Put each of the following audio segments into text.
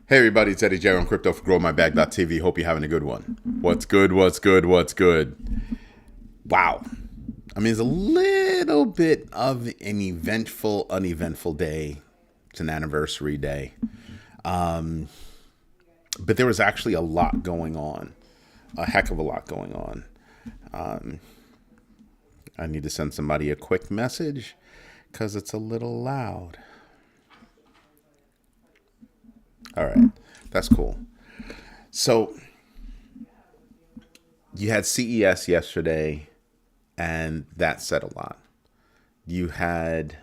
Hey everybody, it's Eddie J on Crypto for GrowMyBag.tv. Hope you're having a good one. What's good? What's good? What's good? Wow. I mean, it's a little bit of an eventful, uneventful day. It's an anniversary day. But there was actually a lot going on. A heck of a lot going on. I need to send somebody a quick message because it's a little loud. All right, that's cool. So you had CES yesterday, and that said a lot. You had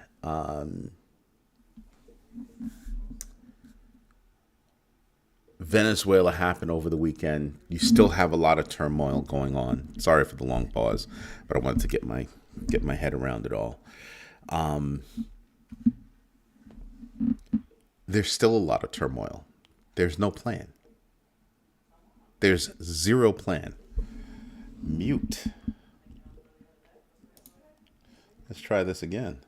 Venezuela happen over the weekend. You still have a lot of turmoil going on. Sorry for the long pause, but I wanted to get my head around it all. There's still a lot of turmoil. There's no plan. There's zero plan. Mute. Let's try this again.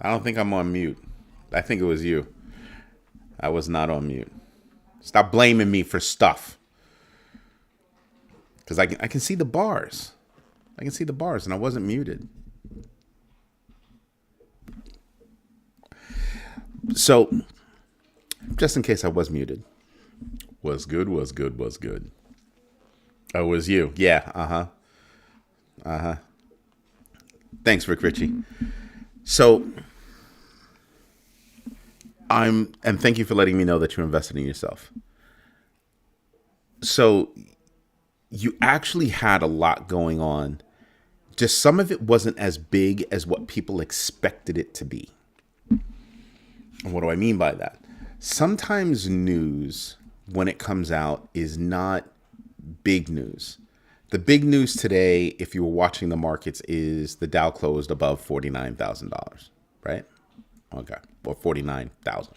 I don't think I'm on mute. I think it was you. I was not on mute. Stop blaming me for stuff. Because I can see the bars. I can see the bars, and I wasn't muted. So, just in case I was muted. Was good, was good, was good. Oh, it was you. Yeah, uh-huh. Thanks, Rick Ritchie. So, and thank you for letting me know that you're invested in yourself. So, you actually had a lot going on. Just some of it wasn't as big as what people expected it to be. And what do I mean by that? Sometimes news, when it comes out, is not big news. The big news today, if you were watching the markets, is the Dow closed above $49,000, right? Okay, or 49,000.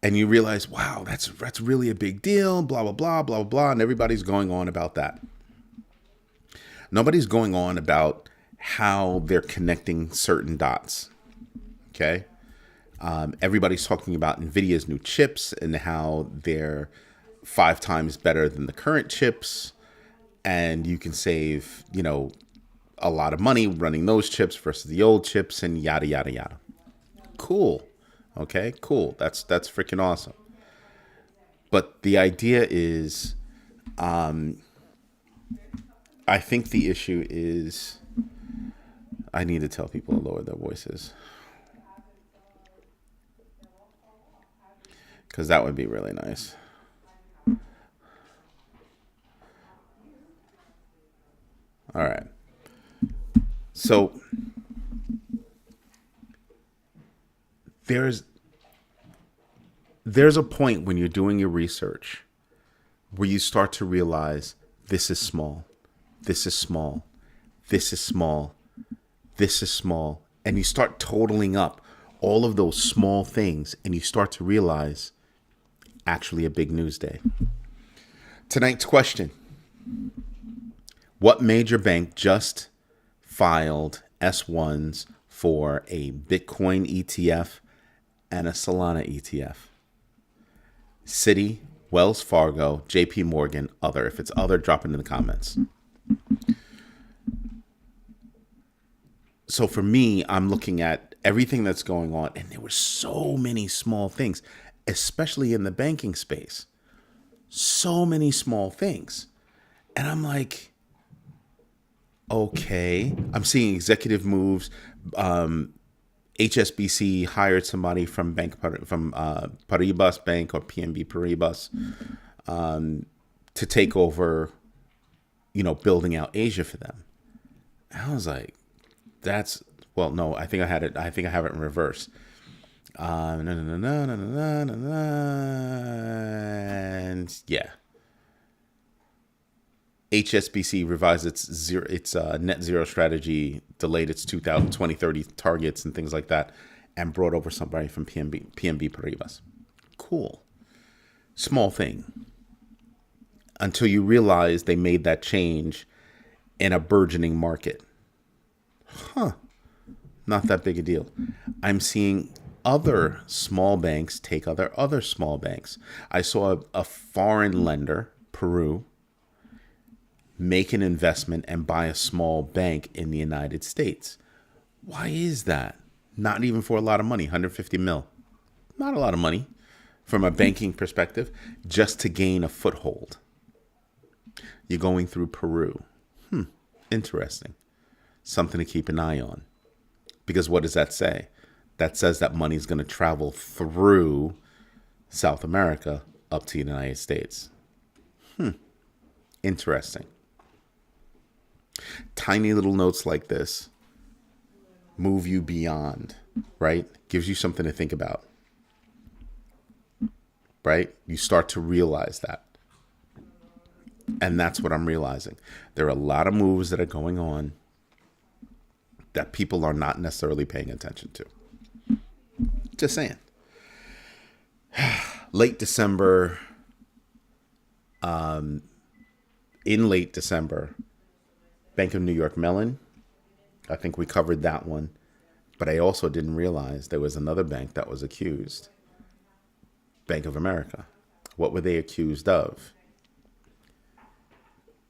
And you realize, wow, that's really a big deal, blah, blah, blah, blah, blah, and everybody's going on about that. Nobody's going on about how they're connecting certain dots, okay? Everybody's talking about NVIDIA's new chips and how they're 5 times better than the current chips, and you can save, a lot of money running those chips versus the old chips, and yada, yada, yada. Cool. Okay, cool. That's freaking awesome. But the idea is, I think the issue is, I need to tell people to lower their voices. Because that would be really nice. All right. So there's a point when you're doing your research where you start to realize this is small, this is small, this is small, this is small, and you start totaling up all of those small things, and you start to realize actually a big news day. Tonight's question: what major bank just filed S1s for a Bitcoin ETF and a Solana ETF? Citi, Wells Fargo, JP Morgan, other. If it's other, drop it in the comments. So for me, I'm looking at everything that's going on, and there were so many small things, especially in the banking space. So many small things. And I'm like, okay. I'm seeing executive moves. HSBC hired somebody from Paribas Bank or PNB Paribas to take over, building out Asia for them. And I was like, no, I think I had it. I think I have it in reverse. And yeah. HSBC revised its net zero strategy, delayed its 2030 targets and things like that, and brought over somebody from PNB Paribas. Cool. Small thing. Until you realize they made that change in a burgeoning market. Not that big a deal. I'm seeing other small banks take other small banks. I saw a foreign lender, Peru, make an investment and buy a small bank in the United States. Why is that? Not even for a lot of money, 150 mil. Not a lot of money from a banking perspective, just to gain a foothold. You're going through Peru. Interesting. Something to keep an eye on. Because what does that say? That says that money's going to travel through South America up to the United States. Interesting. Tiny little notes like this move you beyond, right? Gives you something to think about, right? You start to realize that. And that's what I'm realizing. There are a lot of moves that are going on that people are not necessarily paying attention to. Just saying. Late December, in late December, Bank of New York Mellon, I think we covered that one. But I also didn't realize there was another bank that was accused. Bank of America. What were they accused of?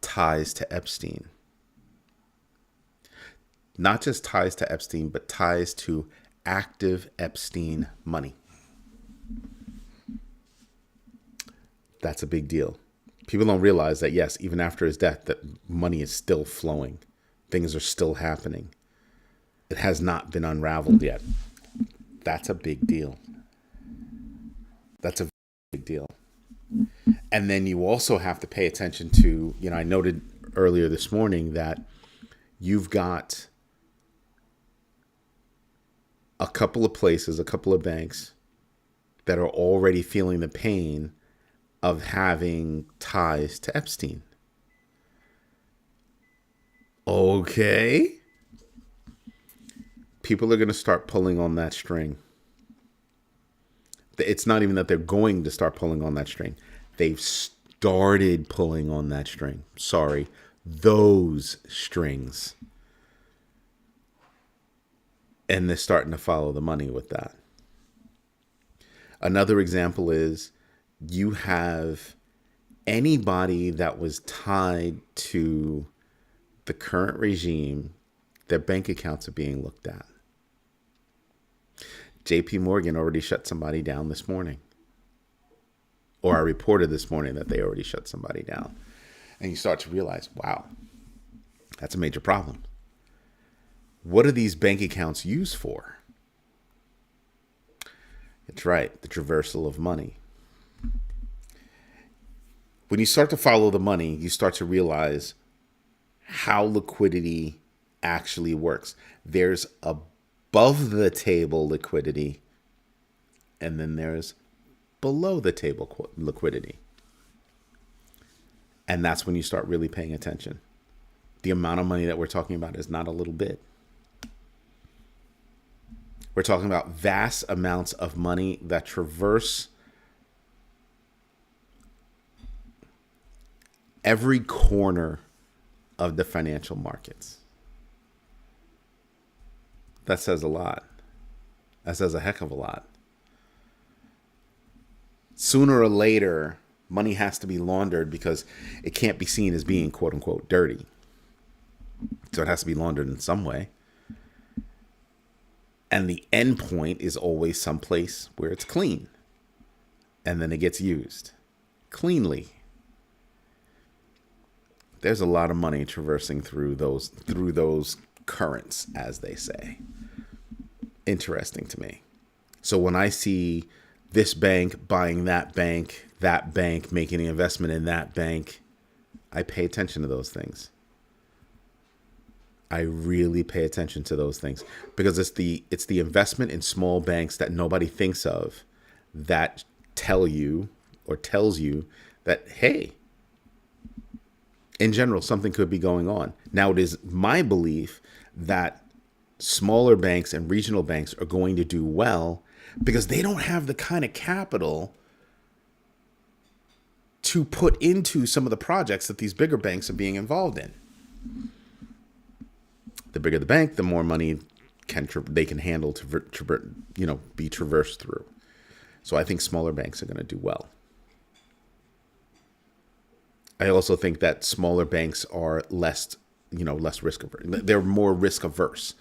Ties to Epstein. Not just ties to Epstein, but ties to active Epstein money. That's a big deal. People don't realize that, yes, even after his death, that money is still flowing. Things are still happening. It has not been unraveled yet. That's a big deal. That's a big deal. And then you also have to pay attention to, I noted earlier this morning that you've got a couple of places, a couple of banks that are already feeling the pain of having ties to Epstein. Okay. People are going to start pulling on that string. It's not even that they're going to start pulling on that string. They've started pulling on that string. Sorry, those strings. And they're starting to follow the money with that. Another example is you have anybody that was tied to the current regime, their bank accounts are being looked at. JP Morgan already shut somebody down this morning. Or I reported this morning that they already shut somebody down. And you start to realize, wow, that's a major problem. What are these bank accounts used for? It's right, the traversal of money. When you start to follow the money, you start to realize how liquidity actually works. There's above the table liquidity, and then there's below the table liquidity. And that's when you start really paying attention. The amount of money that we're talking about is not a little bit. We're talking about vast amounts of money that traverse every corner of the financial markets. That says a lot. That says a heck of a lot. Sooner or later, money has to be laundered because it can't be seen as being quote unquote dirty. So it has to be laundered in some way. And the end point is always someplace where it's clean. And then it gets used cleanly. There's a lot of money traversing through those currents, as they say. Interesting to me. So when I see this bank buying that bank making an investment in that bank, I pay attention to those things. I really pay attention to those things because it's the investment in small banks that nobody thinks of that tells you that, hey, in general, something could be going on. Now, it is my belief that smaller banks and regional banks are going to do well because they don't have the kind of capital to put into some of the projects that these bigger banks are being involved in. The bigger the bank, the more money they can handle to be traversed through. So I think smaller banks are going to do well. I also think that smaller banks are less risk averse. They're more risk averse.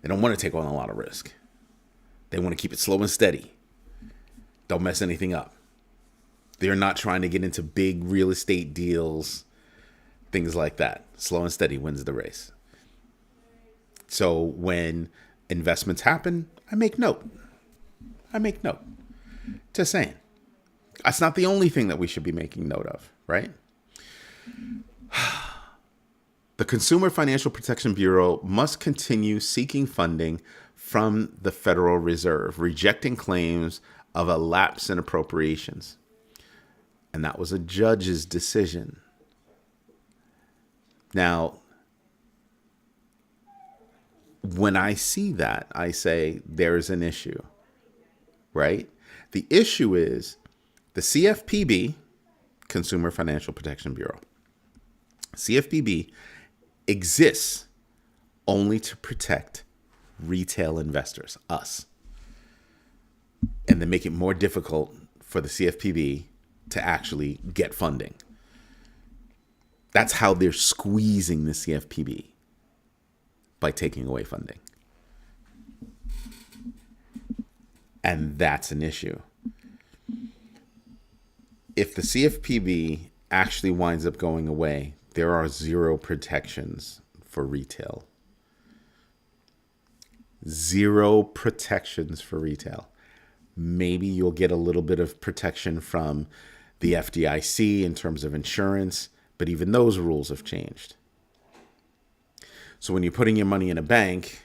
They don't want to take on a lot of risk. They want to keep it slow and steady. Don't mess anything up. They're not trying to get into big real estate deals, things like that. Slow and steady wins the race. So when investments happen, I make note. Just saying. That's not the only thing that we should be making note of, right? The Consumer Financial Protection Bureau must continue seeking funding from the Federal Reserve, rejecting claims of a lapse in appropriations. And that was a judge's decision. Now, when I see that, I say there's an issue, right? The issue is the CFPB, Consumer Financial Protection Bureau, CFPB exists only to protect retail investors, us. And they make it more difficult for the CFPB to actually get funding. That's how they're squeezing the CFPB, by taking away funding. And that's an issue. If the CFPB actually winds up going away, there are zero protections for retail. Zero protections for retail. Maybe you'll get a little bit of protection from the FDIC in terms of insurance, but even those rules have changed. So when you're putting your money in a bank,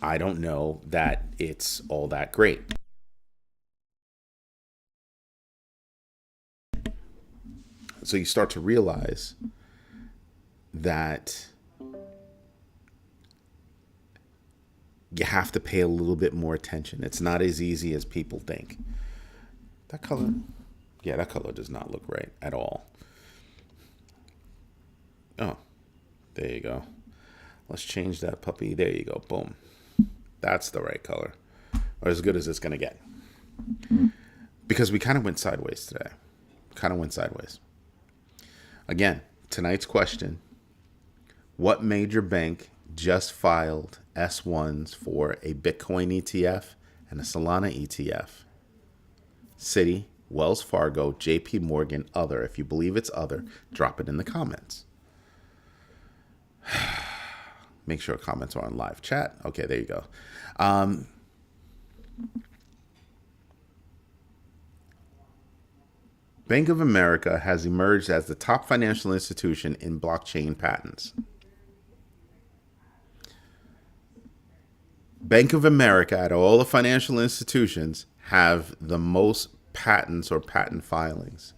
I don't know that it's all that great. So you start to realize that you have to pay a little bit more attention. It's not as easy as people think. That color, that color does not look right at all. Oh, there you go. Let's change that puppy. There you go. Boom. That's the right color. Or as good as it's going to get. Because we kind of went sideways today. Again, tonight's question. What major bank just filed S1s for a Bitcoin ETF and a Solana ETF? Citi, Wells Fargo, JP Morgan, other. If you believe it's other, drop it in the comments. Make sure comments are on live chat. Okay, there you go. Bank of America has emerged as the top financial institution in blockchain patents. Bank of America, out of all the financial institutions, have the most patents or patent filings.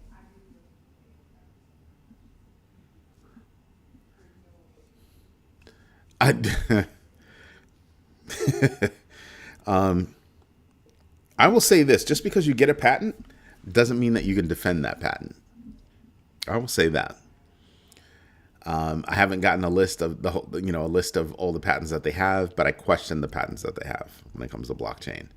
I will say this, just because you get a patent doesn't mean that you can defend that patent. I will say that. I haven't gotten a list of a list of all the patents that they have, but I question the patents that they have when it comes to blockchain.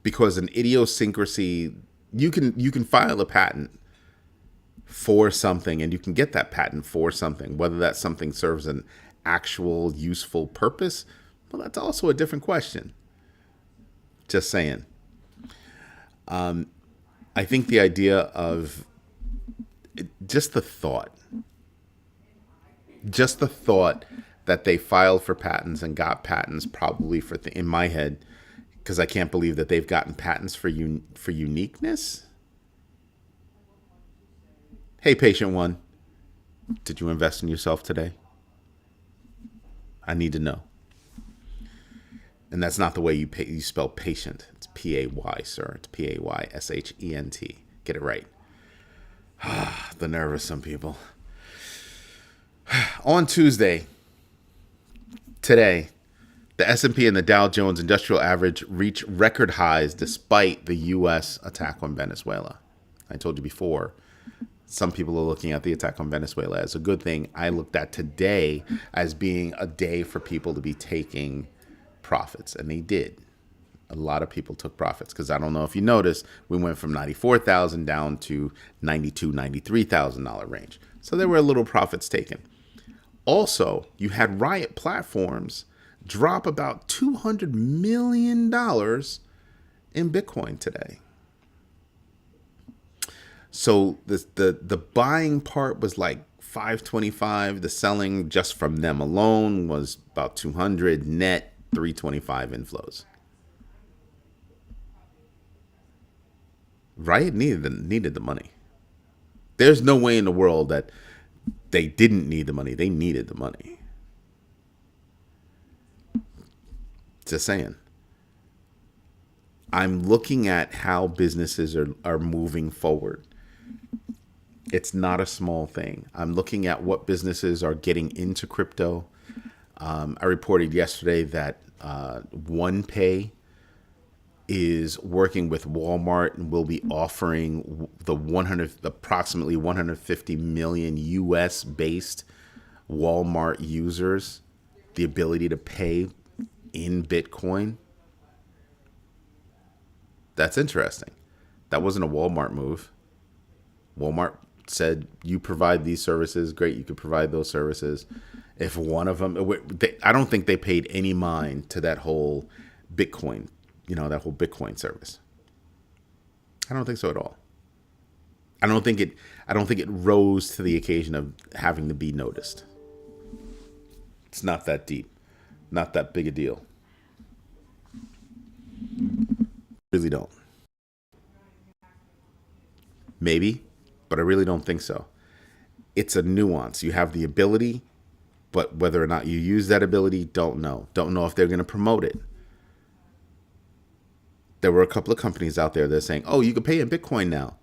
Because an idiosyncrasy, you can file a patent for something, and you can get that patent for something. Whether that something serves an actual useful purpose, well, that's also a different question. Just saying. I think the idea of just the thought that they filed for patents and got patents probably for in my head, because I can't believe that they've gotten patents for uniqueness. Hey, patient one, did you invest in yourself today? I need to know. And that's not the way you spell patient. It's P-A-Y, sir. It's P-A-Y-S-H-E-N-T. Get it right. The nerve of some people. On Tuesday, today, the S&P and the Dow Jones Industrial Average reach record highs despite the U.S. attack on Venezuela. I told you before Some people are looking at the attack on Venezuela as a good thing. I looked at today as being a day for people to be taking profits, and they did. A lot of people took profits because I don't know if you noticed, we went from 94,000 down to $93,000 range. So there were little profits taken. Also, you had Riot Platforms drop about $200 million in Bitcoin today. So the buying part was like 525. The selling just from them alone was about 200 net, 325 inflows. Riot needed the money. There's no way in the world that they didn't need the money. They needed the money. Just saying. I'm looking at how businesses are moving forward. It's not a small thing. I'm looking at what businesses are getting into crypto. I reported yesterday that OnePay is working with Walmart and will be offering approximately 150 million US based Walmart users the ability to pay in Bitcoin. That's interesting. That wasn't a Walmart move. Walmart said, you provide these services, great, you could provide those services. If one of them, I don't think they paid any mind to that whole Bitcoin, that whole Bitcoin service. I don't think so at all. I don't think it rose to the occasion of having to be noticed. It's not that deep, not that big a deal. Really don't. Maybe, but I really don't think so. It's a nuance. You have the ability, but whether or not you use that ability, don't know. Don't know if they're going to promote it. There were a couple of companies out there that are saying, oh, you can pay in Bitcoin now.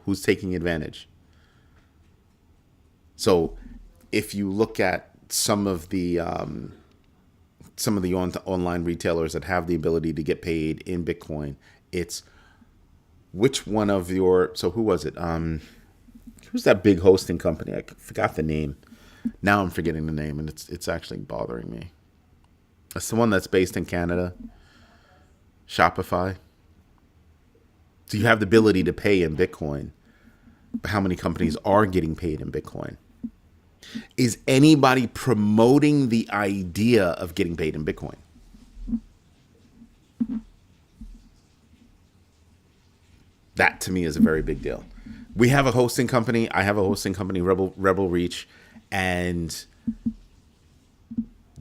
Who's taking advantage? So if you look at some of the online retailers that have the ability to get paid in Bitcoin, it's which one of your, so who was it? Who's that big hosting company? I forgot the name. Now I'm forgetting the name, and it's actually bothering me. It's the one that's based in Canada. Shopify. So you have the ability to pay in Bitcoin. But how many companies are getting paid in Bitcoin? Is anybody promoting the idea of getting paid in Bitcoin? That to me is a very big deal. We have a hosting company. I have a hosting company, Rebel Reach, and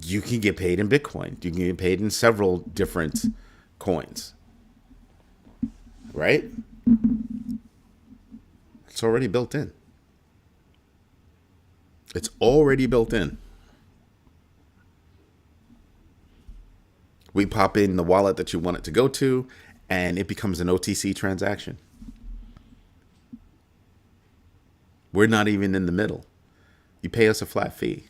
you can get paid in Bitcoin. You can get paid in several different coins, right? It's already built in. It's already built in. We pop in the wallet that you want it to go to, and it becomes an OTC transaction. We're not even in the middle. You pay us a flat fee.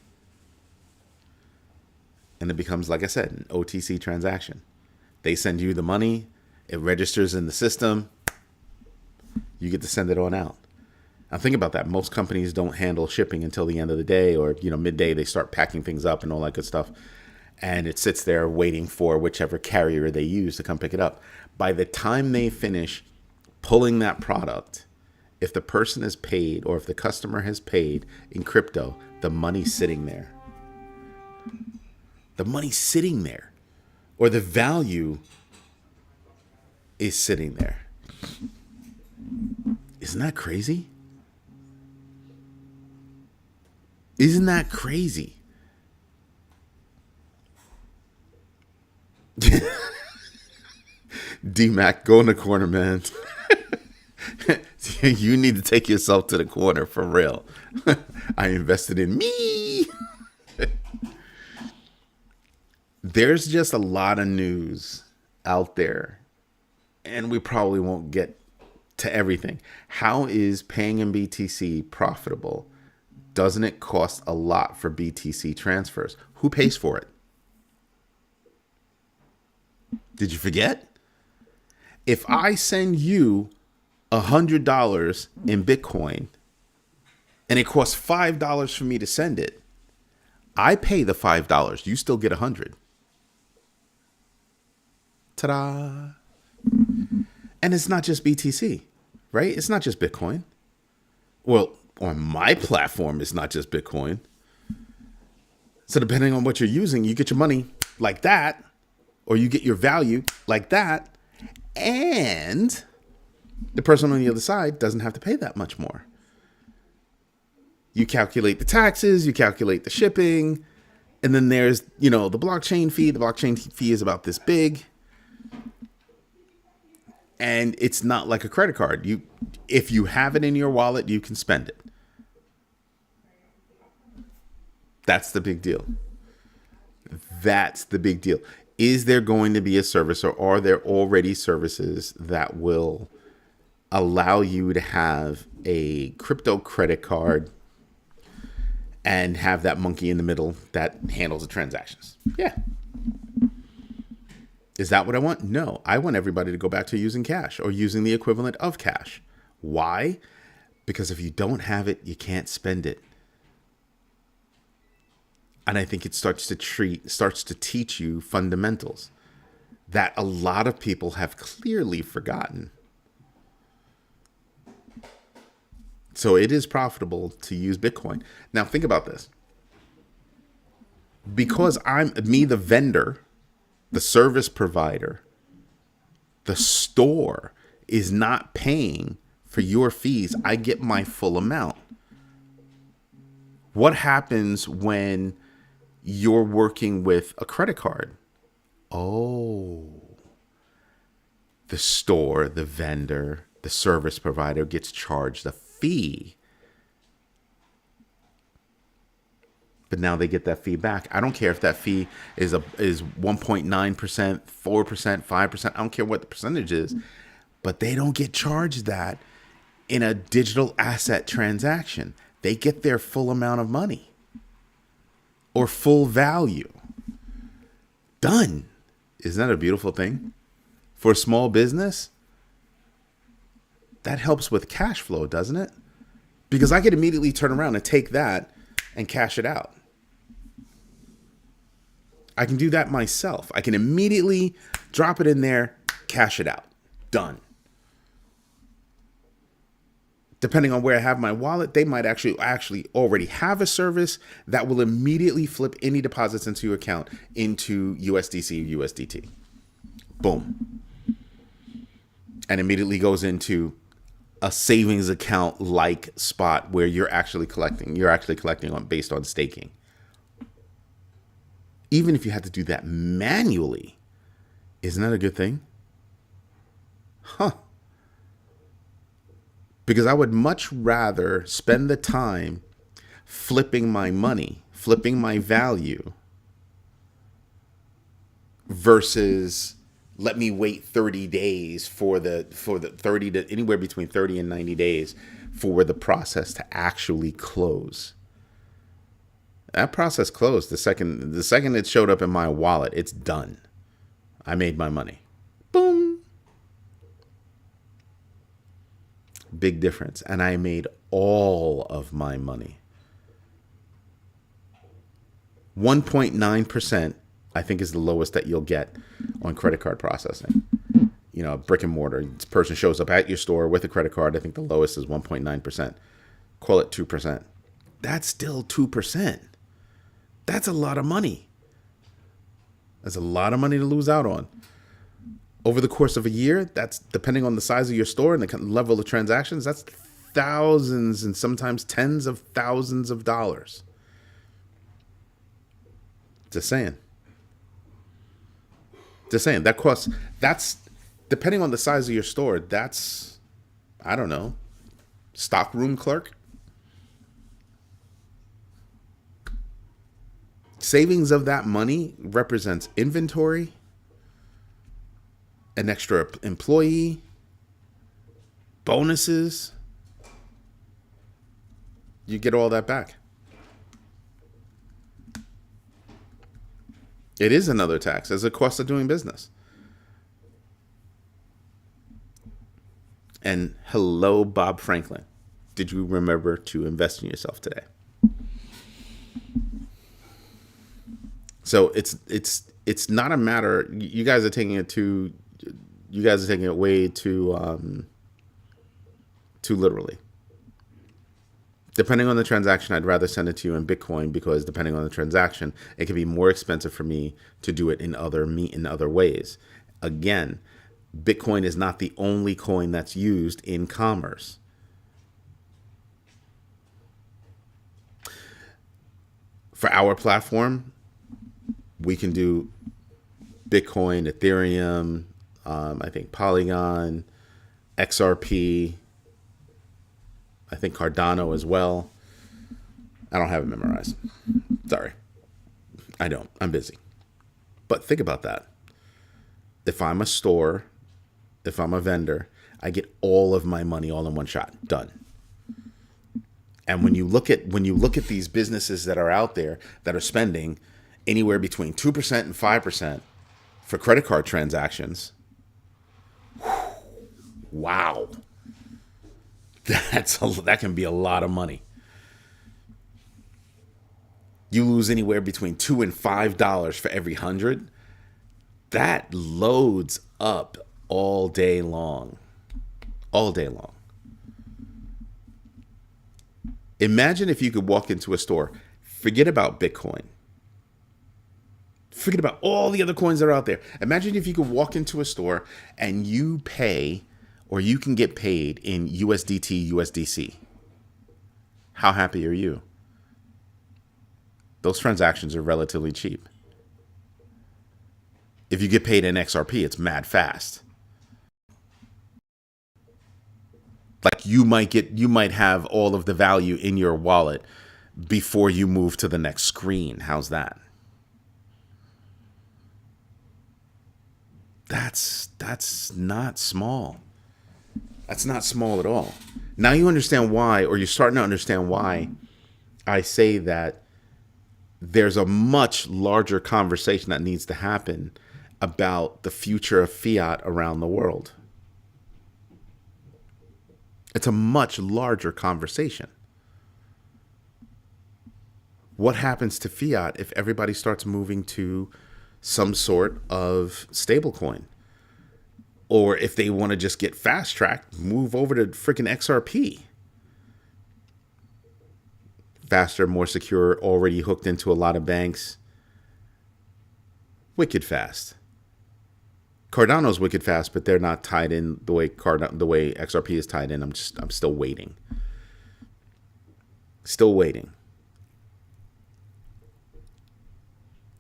And it becomes, like I said, an OTC transaction. They send you the money. It registers in the system. You get to send it on out. Now think about that. Most companies don't handle shipping until the end of the day, or midday they start packing things up and all that good stuff. And it sits there waiting for whichever carrier they use to come pick it up. By the time they finish pulling that product, if the person is paid or if the customer has paid in crypto, the money's sitting there. The money's sitting there. Or the value is sitting there. Isn't that crazy? Isn't that crazy? D-Mac, go in the corner, man. You need to take yourself to the corner for real. I invested in me. There's just a lot of news out there, and we probably won't get to everything. How is paying in BTC profitable? Doesn't it cost a lot for BTC transfers? Who pays for it? Did you forget? If I send you $100 in Bitcoin and it costs $5 for me to send it, I pay the $5. You still get 100. Ta-da! And it's not just BTC, right? It's not just Bitcoin. Well, on my platform, it's not just Bitcoin. So depending on what you're using, you get your money like that, or you get your value like that, and the person on the other side doesn't have to pay that much more. You calculate the taxes, you calculate the shipping, and then there's, the blockchain fee. The blockchain fee is about this big. And it's not like a credit card. If you have it in your wallet, you can spend it. That's the big deal. That's the big deal. Is there going to be a service, or are there already services that will allow you to have a crypto credit card and have that monkey in the middle that handles the transactions? Yeah. Is that what I want? No, I want everybody to go back to using cash or using the equivalent of cash. Why? Because if you don't have it, you can't spend it. And I think it starts to teach you fundamentals that a lot of people have clearly forgotten. So it is profitable to use Bitcoin. Now think about this. Because I'm the vendor, the service provider, the store is not paying for your fees. I get my full amount. What happens when you're working with a credit card? Oh, the store, the vendor, the service provider gets charged a fee. But now they get that fee back. I don't care if that fee is 1.9%, 4%, 5%. I don't care what the percentage is, but they don't get charged that in a digital asset transaction. They get their full amount of money or full value. Done. Isn't that a beautiful thing? For a small business, that helps with cash flow, doesn't it? Because I could immediately turn around and take that and cash it out. I can do that myself. I can immediately drop it in there, cash it out. Done. Depending on where I have my wallet, they might actually already have a service that will immediately flip any deposits into your account into USDC or USDT. Boom. And immediately goes into a savings account like spot where you're actually collecting based on staking. Even if you had to do that manually, isn't that a good thing? Huh. Because I would much rather spend the time flipping my money, flipping my value, versus let me wait 30 days for the 30 to anywhere between 30 and 90 days for the process to actually close. That process closed the second it showed up in my wallet. It's done. I made my money. Boom. Big difference. And I made all of my money. 1.9%, I think, is the lowest that you'll get on credit card processing. Brick and mortar. This person shows up at your store with a credit card. I think the lowest is 1.9%. Call it 2%. That's still 2%. That's a lot of money. That's a lot of money to lose out on. Over the course of a year, that's, depending on the size of your store and the level of transactions, that's thousands and sometimes tens of thousands of dollars. Just saying. That's depending on the size of your store, that's, I don't know, stockroom clerk. Savings of that money represents inventory, an extra employee, bonuses. You get all that back. It is another tax as a cost of doing business. And hello, Bob Franklin. did you remember to invest in yourself today? So it's not a matter. You guys are taking it way too literally. Depending on the transaction, I'd rather send it to you in Bitcoin, because depending on the transaction, it can be more expensive for me to do it in other ways. Again, Bitcoin is not the only coin that's used in commerce. For our platform, we can do Bitcoin, Ethereum, I think Polygon, XRP, I think Cardano as well. I don't have it memorized. Sorry. I don't. I'm busy. But think about that. If I'm a store, if I'm a vendor, I get all of my money all in one shot. Done. And when you look at these businesses that are out there that are spending anywhere between 2% and 5% for credit card transactions, wow. That can be a lot of money. You lose anywhere between $2 and $5 for every 100. That loads up all day long. All day long. Imagine if you could walk into a store, forget about Bitcoin. Forget about all the other coins that are out there. Imagine if you could walk into a store and you pay, or you can get paid in USDT, USDC. How happy are you? Those transactions are relatively cheap. If you get paid in XRP, it's mad fast. Like you might have all of the value in your wallet before you move to the next screen. How's that? That's not small. That's not small at all. Now you understand why, or you're starting to understand why I say that there's a much larger conversation that needs to happen about the future of fiat around the world. It's a much larger conversation. What happens to fiat if everybody starts moving to some sort of stablecoin? Or if they want to just get fast tracked, move over to freaking XRP. Faster, more secure, already hooked into a lot of banks. Wicked fast. Cardano's wicked fast, but they're not tied in the way XRP is tied in. I'm still waiting. Still waiting.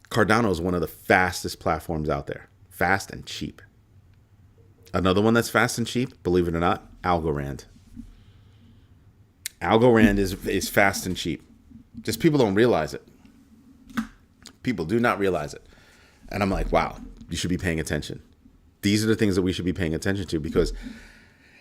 Cardano is one of the fastest platforms out there. Fast and cheap. Another one that's fast and cheap, believe it or not, Algorand. Algorand is fast and cheap. Just people don't realize it. People do not realize it. And I'm like, wow, you should be paying attention. These are the things that we should be paying attention to, because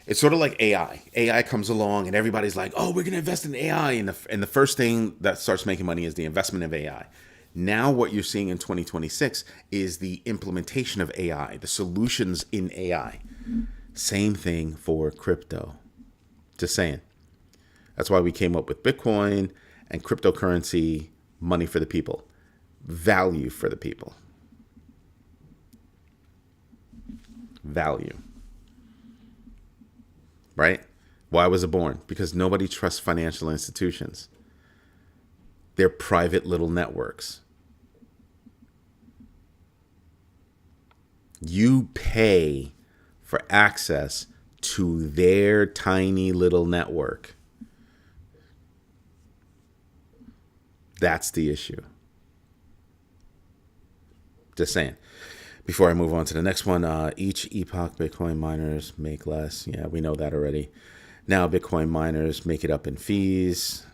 it's sort of like AI. AI comes along and everybody's like, oh, we're going to invest in AI. And the first thing that starts making money is the investment of AI. Now what you're seeing in 2026 is the implementation of AI, the solutions in AI. Same thing for crypto. Just saying. That's why we came up with Bitcoin and cryptocurrency, money for the people, value for the people. Value. Right? Why was it born? Because nobody trusts financial institutions. They're private little networks. You pay for access to their tiny little network. That's the issue. Just saying. Before I move on to the next one, each epoch Bitcoin miners make less. Yeah, we know that already. Now Bitcoin miners make it up in fees.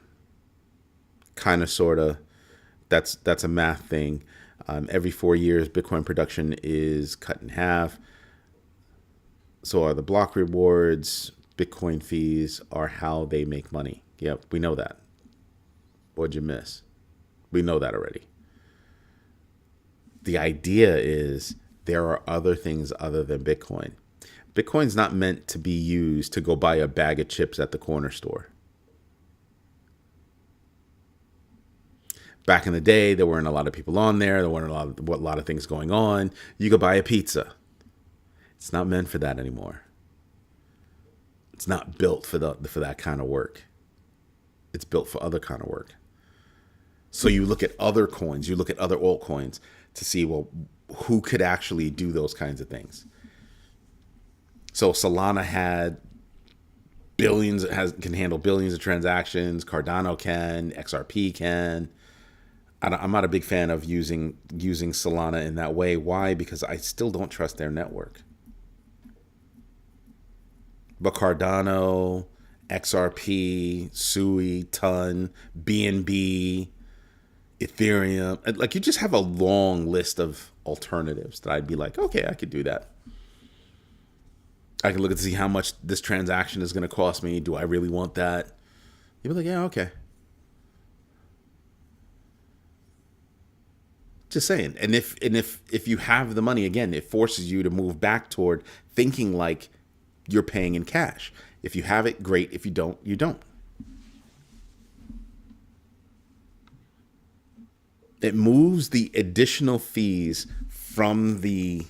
Kind of, sort of. That's a math thing. Every 4 years, Bitcoin production is cut in half. So are the block rewards. Bitcoin fees are how they make money. Yep, we know that. What'd you miss? We know that already. The idea is there are other things other than Bitcoin. Bitcoin's not meant to be used to go buy a bag of chips at the corner store. Back in the day, there weren't a lot of people on there. There weren't a lot of things going on. You could buy a pizza. It's not meant for that anymore. It's not built for that kind of work. It's built for other kind of work. So you look at other coins, you look at other altcoins to see, well, who could actually do those kinds of things. So Solana had billions, can handle billions of transactions. Cardano can, XRP can. I'm not a big fan of using Solana in that way. Why? Because I still don't trust their network. But Cardano, XRP, Sui, Ton, BNB, Ethereum, like you just have a long list of alternatives that I'd be like, okay, I could do that. I can look at to see how much this transaction is going to cost me. Do I really want that? You'd be like, yeah, okay. Just saying. And if you have the money, again, it forces you to move back toward thinking like you're paying in cash. If you have it, great. If you don't, you don't. It moves the additional fees from the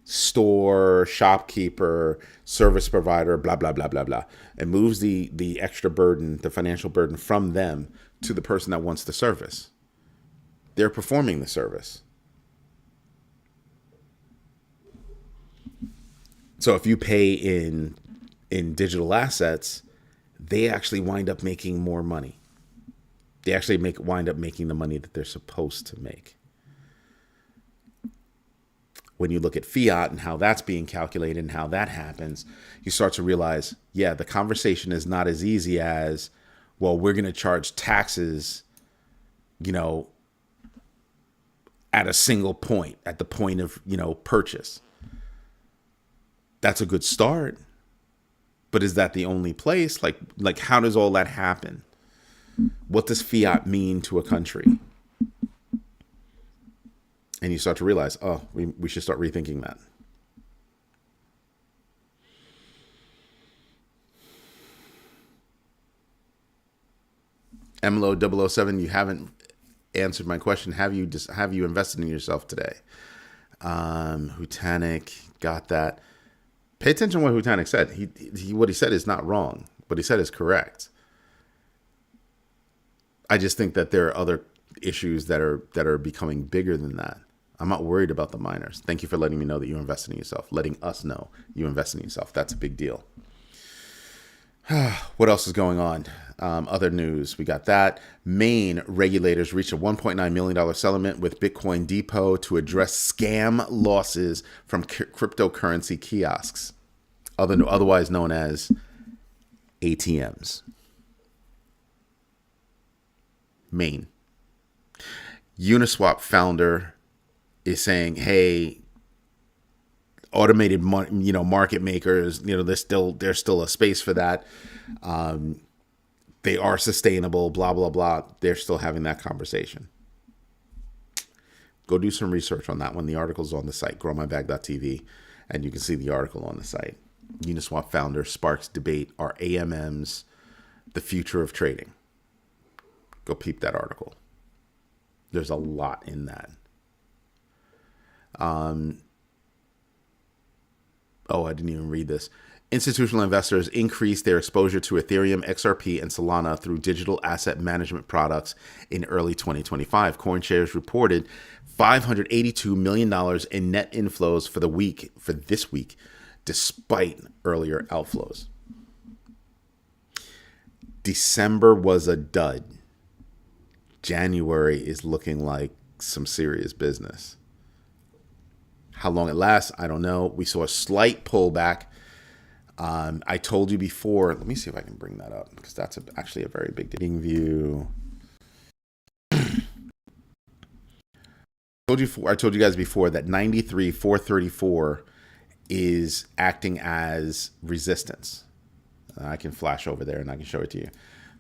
store, shopkeeper, service provider, blah, blah, blah, blah, blah. It moves the extra burden, the financial burden from them to the person that wants the service. They're performing the service. So if you pay in digital assets, they actually wind up making more money. They actually wind up making the money that they're supposed to make. When you look at fiat and how that's being calculated and how that happens, you start to realize, yeah, the conversation is not as easy as, well, we're going to charge taxes, at a single point, at the point of, purchase. That's a good start. But is that the only place? Like how does all that happen? What does fiat mean to a country? And you start to realize, oh, we should start rethinking that. MLO007, you haven't answered my question. Have you invested in yourself today? Hutanic, got that. Pay attention to what Hutanic said. What he said is not wrong. What he said is correct. I just think that there are other issues that are becoming bigger than that. I'm not worried about the miners. Thank you for letting me know that you invested in yourself. Letting us know you invested in yourself. That's a big deal. What else is going on? Other news. We got that. Maine regulators reached a $1.9 million settlement with Bitcoin Depot to address scam losses from cryptocurrency kiosks, otherwise known as ATMs. Maine. Uniswap founder is saying, hey, automated market makers, there's still a space for that. They are sustainable, blah, blah, blah. They're still having that conversation. Go do some research on that one. The article's on the site, growmybag.tv, and you can see the article on the site. Uniswap founder sparks debate, are AMMs the future of trading? Go peep that article. There's a lot in that. I didn't even read this. Institutional investors increased their exposure to Ethereum, XRP, and Solana through digital asset management products in early 2025. CoinShares reported $582 million in net inflows for this week, despite earlier outflows. December was a dud. January is looking like some serious business. How long it lasts, I don't know. We saw a slight pullback. I told you before. Let me see if I can bring that up because that's actually a very big view. I told you guys before that 93,434 is acting as resistance. I can flash over there and I can show it to you.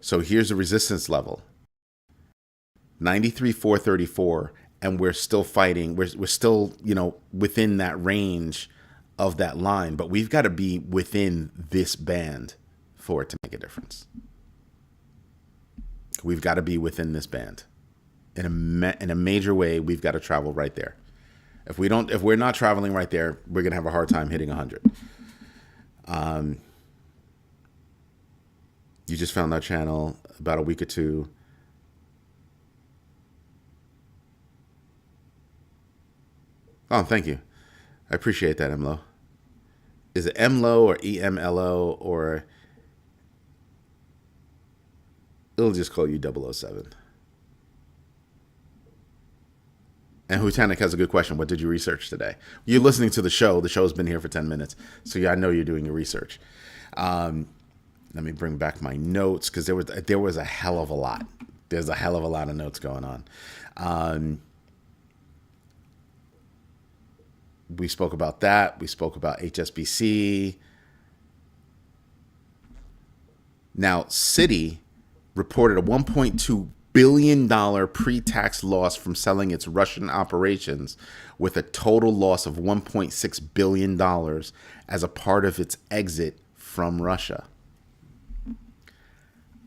So here's the resistance level. 93,434. And we're still fighting. We're still, within that range of that line. But we've got to be within this band for it to make a difference. We've got to be within this band. in a major way, we've got to travel right there. If we're not traveling right there, we're gonna have a hard time hitting 100. You just found our channel about a week or two. Oh, thank you. I appreciate that, MLO. Is it MLO or EMLO, or it'll just call you 007? And Hutanik has a good question. What did you research today? You're listening to the show. The show's been here for 10 minutes. So yeah, I know you're doing your research. Let me bring back my notes, because there was a hell of a lot. There's a hell of a lot of notes going on. We spoke about that. We spoke about HSBC. Now, Citi reported a $1.2 billion pre-tax loss from selling its Russian operations, with a total loss of $1.6 billion as a part of its exit from Russia.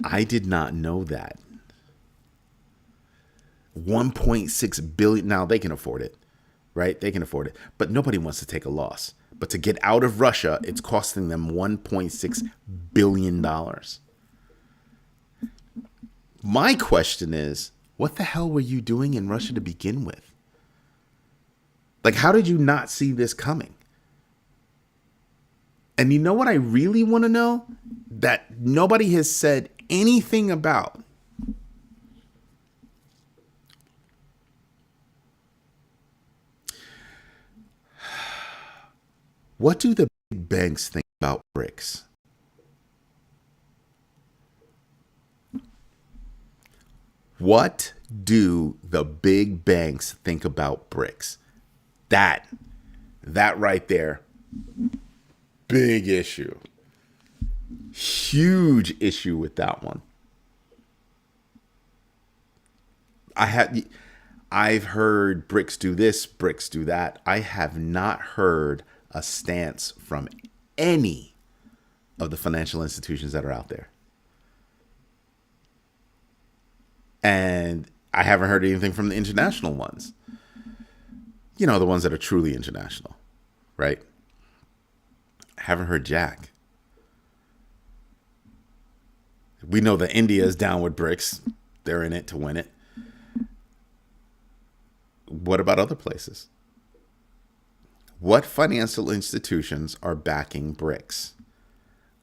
I did not know that. 1.6 billion. Now they can afford it, right? They can afford it, but nobody wants to take a loss. But to get out of Russia, it's costing them $1.6 billion. My question is, what the hell were you doing in Russia to begin with? Like, how did you not see this coming? And you know what I really want to know? That nobody has said anything about. What do the big banks think about BRICS? What do the big banks think about BRICS? That right there, big issue. Huge issue with that one. I've heard BRICS do this, BRICS do that. I have not heard a stance from any of the financial institutions that are out there. And I haven't heard anything from the international ones. You know, the ones that are truly international, right? I haven't heard jack. We know that India is down with BRICS. They're in it to win it. What about other places? What financial institutions are backing BRICS?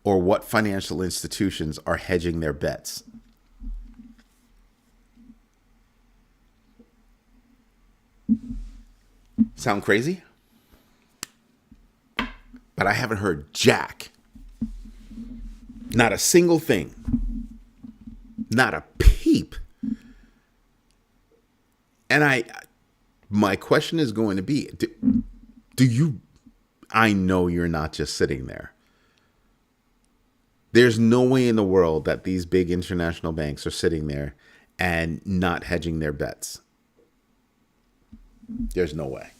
Or what financial institutions are hedging their bets? Sound crazy? But I haven't heard jack. Not a single thing. Not a peep. And my question is going to be, do you, I know you're not just sitting there. There's no way in the world that these big international banks are sitting there and not hedging their bets. There's no way.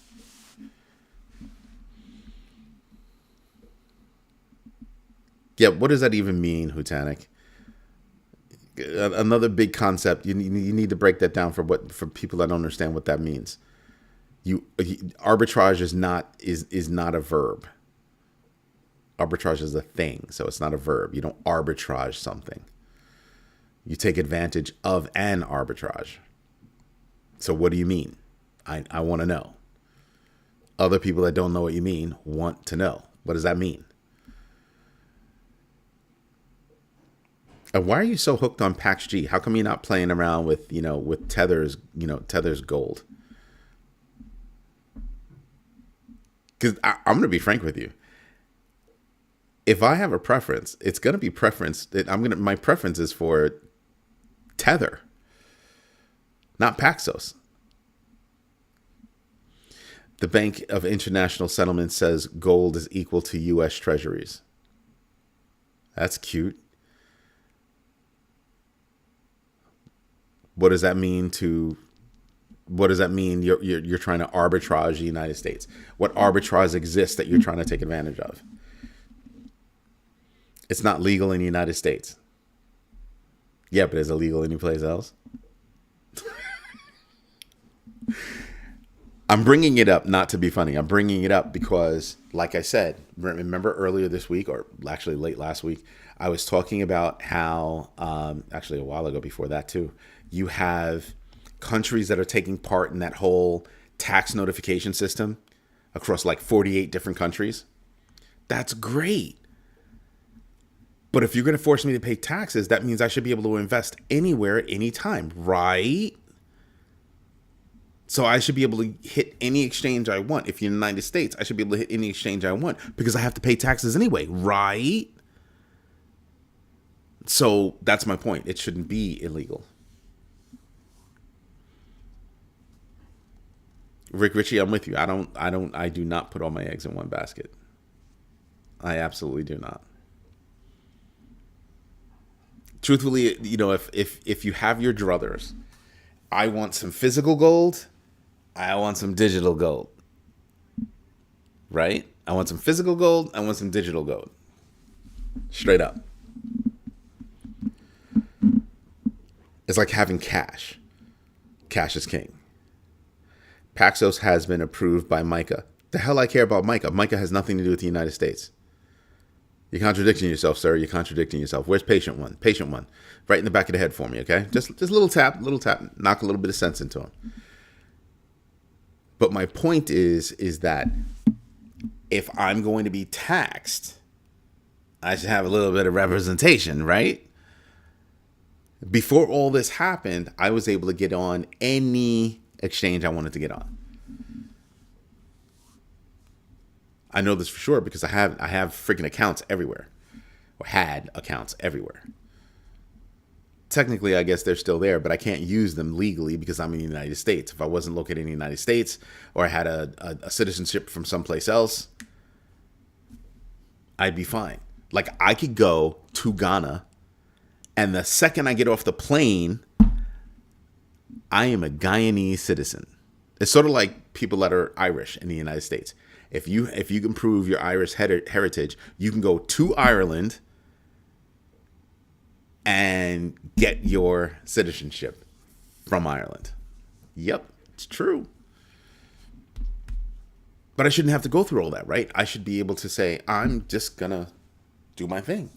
Yeah, what does that even mean, Hutanik? Another big concept. You need to break that down for people that don't understand what that means. Arbitrage is not a verb. Arbitrage is a thing, so it's not a verb. You don't arbitrage something. You take advantage of an arbitrage. So what do you mean? I want to know. Other people that don't know what you mean want to know. What does that mean? And why are you so hooked on PAX-G? How come you're not playing around with Tether's gold? Because I'm going to be frank with you. If I have a preference, it's going to be preference. My preference is for Tether, not Paxos. The Bank of International Settlements says gold is equal to U.S. Treasuries. That's cute. What does that mean you're trying to arbitrage the United States? What arbitrage exists that you're trying to take advantage of? It's not legal in the United States. Yeah, but is it legal anyplace else? I'm bringing it up not to be funny. I'm bringing it up because, like I said, remember earlier this week, or actually late last week, I was talking about how, actually a while ago before that too, you have countries that are taking part in that whole tax notification system across like 48 different countries. That's great. But if you're going to force me to pay taxes, that means I should be able to invest anywhere at any time, right? So I should be able to hit any exchange I want. If you're in the United States, I should be able to hit any exchange I want because I have to pay taxes anyway, right? So that's my point. It shouldn't be illegal. Rick Ritchie, I'm with you. I do not put all my eggs in one basket. I absolutely do not. Truthfully, if you have your druthers, I want some physical gold. I want some digital gold. Right? I want some physical gold. I want some digital gold. Straight up. It's like having cash. Cash is king. Paxos has been approved by MICA. The hell I care about MICA? MICA has nothing to do with the United States. You're contradicting yourself, sir. You're contradicting yourself. Where's patient one? Patient one. Right in the back of the head for me, okay? Just a little tap. Knock a little bit of sense into him. But my point is that if I'm going to be taxed, I should have a little bit of representation, right? Before all this happened, I was able to get on any exchange I wanted to get on. I know this for sure because I have freaking accounts everywhere, or had accounts everywhere. Technically, I guess they're still there, but I can't use them legally because I'm in the United States. If I wasn't located in the United States or I had a citizenship from someplace else, I'd be fine. Like I could go to Ghana, and the second I get off the plane, I am a Guyanese citizen. It's sort of like people that are Irish in the United States. If you can prove your Irish heritage, you can go to Ireland and get your citizenship from Ireland. Yep, it's true. But I shouldn't have to go through all that, right? I should be able to say, I'm just gonna do my thing.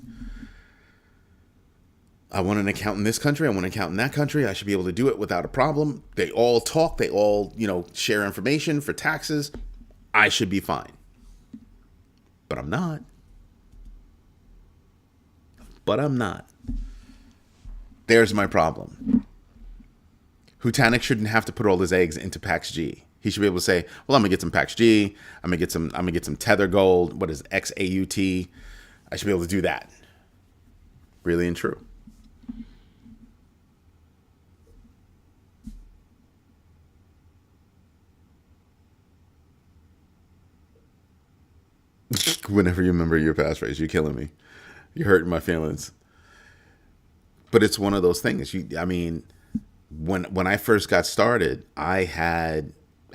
I want an account in this country. I want an account in that country. I should be able to do it without a problem. They all talk. They all, share information for taxes. I should be fine. But I'm not. There's my problem. Hutanik shouldn't have to put all his eggs into Pax G. He should be able to say, well, I'm gonna get some Pax G. I'm gonna get some Tether Gold. What is it? XAUT? I should be able to do that. Really and true. Whenever you remember your passphrase, you're killing me. You're hurting my feelings. But it's one of those things. When I first got started, I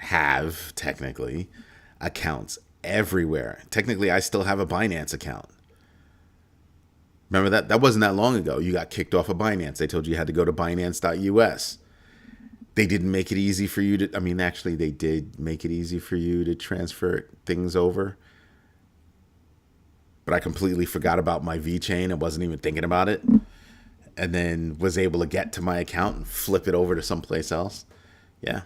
have technically accounts everywhere. Technically, I still have a Binance account. Remember that? That wasn't that long ago. You got kicked off of Binance. They told you had to go to Binance.us. They didn't make it easy for you to, actually, they did make it easy for you to transfer things over. But I completely forgot about my VeChain. I wasn't even thinking about it. And then was able to get to my account and flip it over to someplace else. Yeah.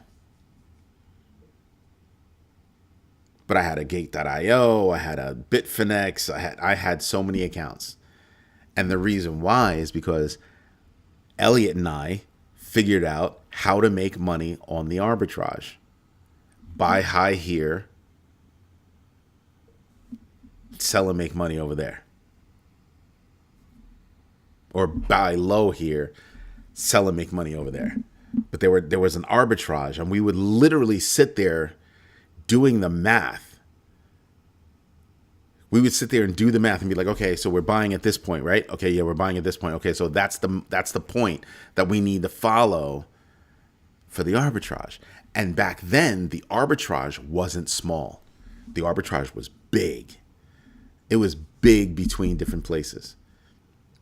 But I had a Gate.io. I had a Bitfinex. I had so many accounts. And the reason why is because Elliot and I figured out how to make money on the arbitrage. Buy high here, sell and make money over there. Or buy low here, sell and make money over there. But there was an arbitrage, and we would literally sit there doing the math. We would sit there and do the math and be like, okay, so we're buying at this point, right? Okay, yeah, we're buying at this point. Okay, so that's the point that we need to follow for the arbitrage. And back then, the arbitrage wasn't small. The arbitrage was big. It was big between different places.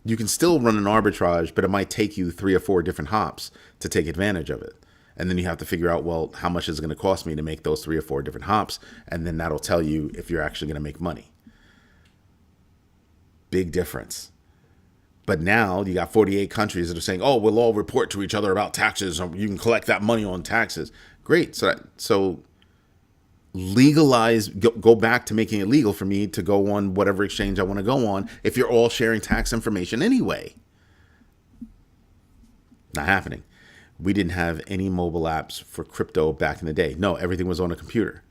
You can still run an arbitrage, but it might take you 3 or 4 different hops to take advantage of it. And then you have to figure out, well, how much is it going to cost me to make those 3 or 4 different hops? And then that'll tell you if you're actually going to make money. Big difference. But now you got 48 countries that are saying, oh, we'll all report to each other about taxes. You can collect that money on taxes. Great. So legalize, go back to making it legal for me to go on whatever exchange I want to go on if you're all sharing tax information anyway. Not happening. We didn't have any mobile apps for crypto back in the day. No, everything was on a computer.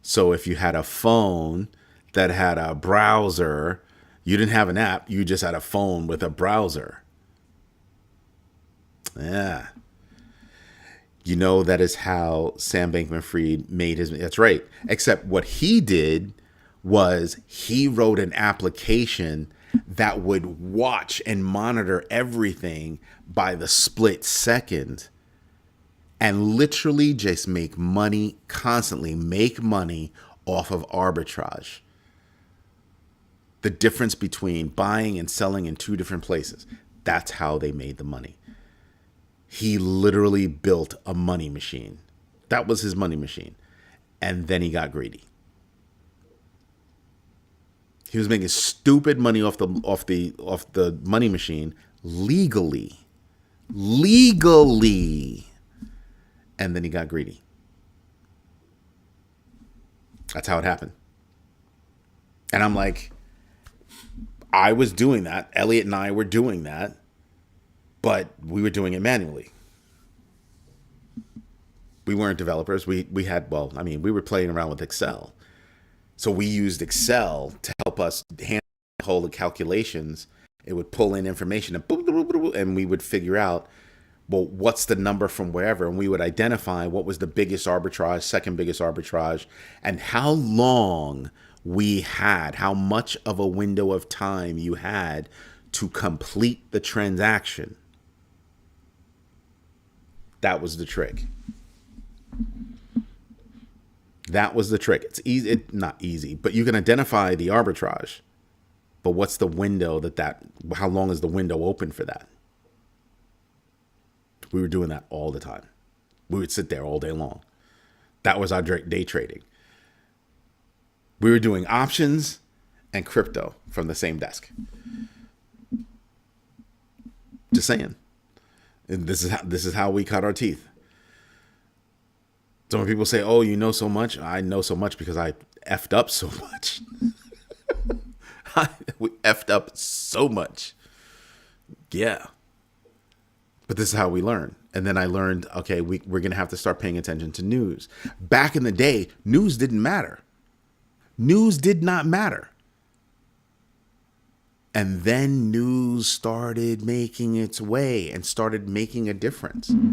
So if you had a phone that had a browser, you didn't have an app. You just had a phone with a browser. Yeah. You know, that is how Sam Bankman-Fried made his. That's right. Except what he did was he wrote an application that would watch and monitor everything by the split second and literally just make money constantly, make money off of arbitrage. The difference between buying and selling in 2 different places. That's how they made the money. He literally built a money machine. That was his money machine. And then he got greedy. He was making stupid money off the money machine legally. And then he got greedy. That's how it happened. And I'm like, I was doing that. Elliot and I were doing that, but we were doing it manually. We weren't developers. We were playing around with Excel. So we used Excel to help us handle the calculations. It would pull in information and we would figure out, well, what's the number from wherever? And we would identify what was the biggest arbitrage, second biggest arbitrage, and how long we had, how much of a window of time you had to complete the transaction. That was the trick. That was the trick. It's easy, not easy, but you can identify the arbitrage. But what's the window how long is the window open for that? We were doing that all the time. We would sit there all day long. That was our day trading. We were doing options and crypto from the same desk. Just saying. And this is how we cut our teeth. So when people say, oh, you know so much, I know so much because I effed up so much. We effed up so much. Yeah. But this is how we learn. And then I learned, okay, we're going to have to start paying attention to news. Back in the day, news didn't matter. News did not matter. And then news started making its way and started making a difference. Mm-hmm.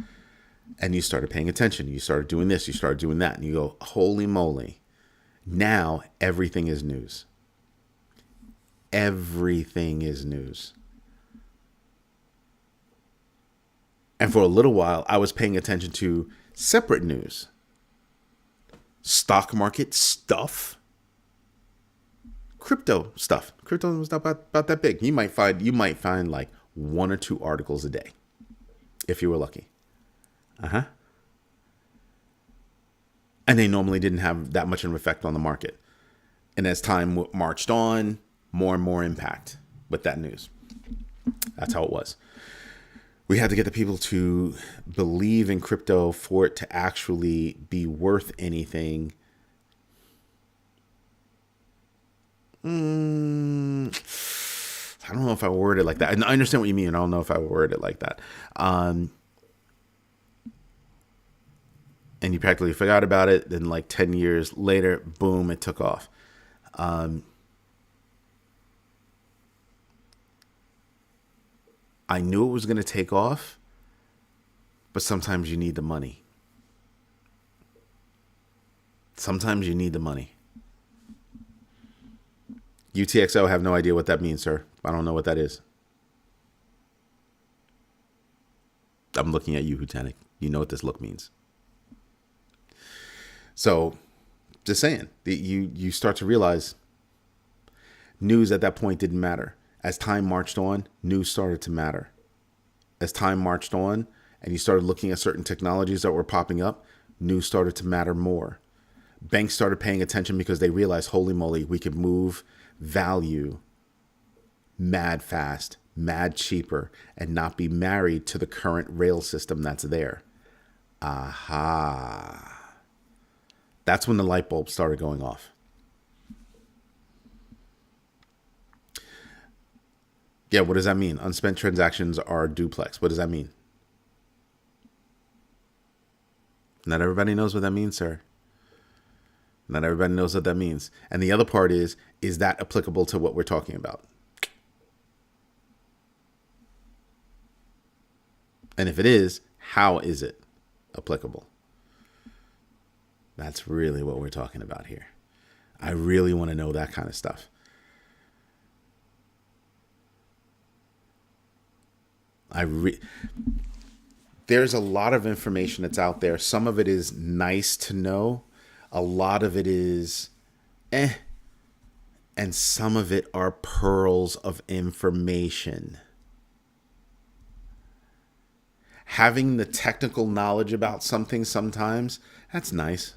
And you started paying attention. You started doing this. You started doing that. And you go, holy moly. Now everything is news. Everything is news. And for a little while, I was paying attention to separate news. Stock market stuff. Crypto stuff. Crypto was not about that big. You might find like 1 or 2 articles a day. If you were lucky. And they normally didn't have that much of an effect on the market. And as time marched on, more and more impact with that news. That's how it was. We had to get the people to believe in crypto for it to actually be worth anything. I don't know if I word it like that. I understand what you mean. I don't know if I word it like that. And you practically forgot about it. Then like 10 years later, boom, it took off. I knew it was going to take off, but sometimes you need the money. Sometimes you need the money. UTXO, have no idea what that means, sir. I don't know what that is. I'm looking at you, Hutanic. You know what this look means. So, just saying, you start to realize news at that point didn't matter. As time marched on, news started to matter. As time marched on, and you started looking at certain technologies that were popping up, news started to matter more. Banks started paying attention because they realized, holy moly, we could move value mad fast, mad cheaper, and not be married to the current rail system that's there. Aha. That's when the light bulb started going off. Yeah, what does that mean? Unspent transactions are duplex. What does that mean? Not everybody knows what that means, sir. Not everybody knows what that means. And the other part is that applicable to what we're talking about? And if it is, how is it applicable? That's really what we're talking about here. I really want to know that kind of stuff. There's a lot of information that's out there. Some of it is nice to know. A lot of it is and some of it are pearls of information. Having the technical knowledge about something sometimes, that's nice.